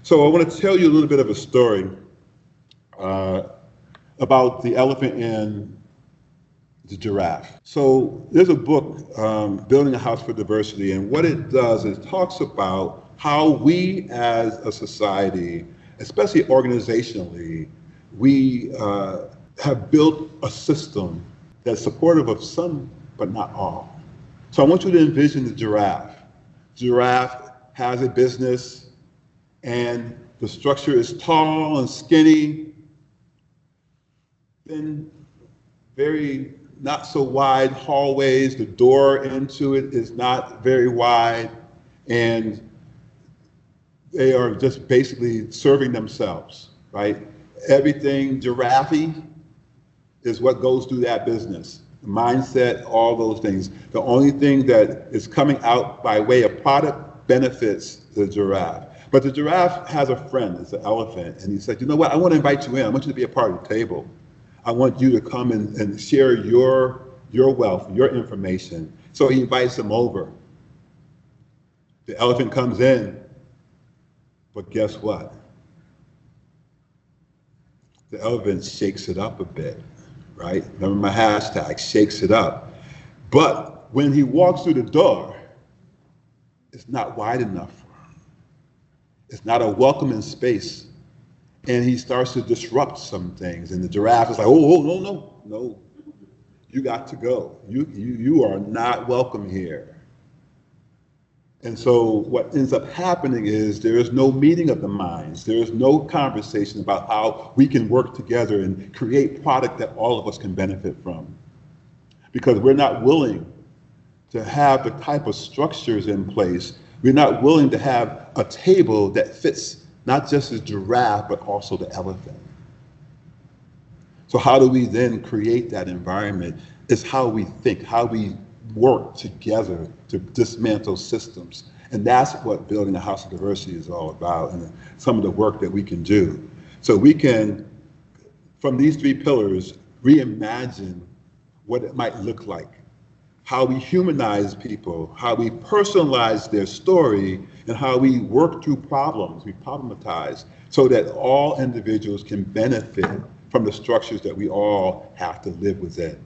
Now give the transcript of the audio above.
So I want to tell you a little bit of a story about the elephant and the giraffe. So there's a book, Building a House for Diversity, and what it does is talks about how we as a society, especially organizationally, we have built a system that's supportive of some, but not all. So I want you to envision the giraffe. Giraffe has a business, and the structure is tall and skinny, then very not so wide hallways. The door into it is not very wide, and they are just basically serving themselves, right? Everything giraffe is what goes through that business. The mindset, all those things. The only thing that is coming out by way of product benefits the giraffe. But the giraffe has a friend, it's an elephant, and he said, you know what, I want to invite you in. I want you to be a part of the table. I want you to come and share your wealth, your information. So he invites him over. The elephant comes in, but guess what? The elephant shakes it up a bit, right? Remember my hashtag, shakes it up. But when he walks through the door, it's not wide enough for him. It's not a welcoming space. And he starts to disrupt some things. And the giraffe is like, oh, no. You got to go. You are not welcome here. And so what ends up happening is there is no meeting of the minds. There is no conversation about how we can work together and create product that all of us can benefit from. Because we're not willing to have the type of structures in place. We're not willing to have a table that fits not just the giraffe, but also the elephant. So how do we then create that environment? It's how we think, how we work together to dismantle systems. And that's what Building a House of Diversity is all about, and some of the work that we can do. So we can, from these three pillars, reimagine what it might look like, how we humanize people, how we personalize their story, and how we work through problems, we problematize, so that all individuals can benefit from the structures that we all have to live within.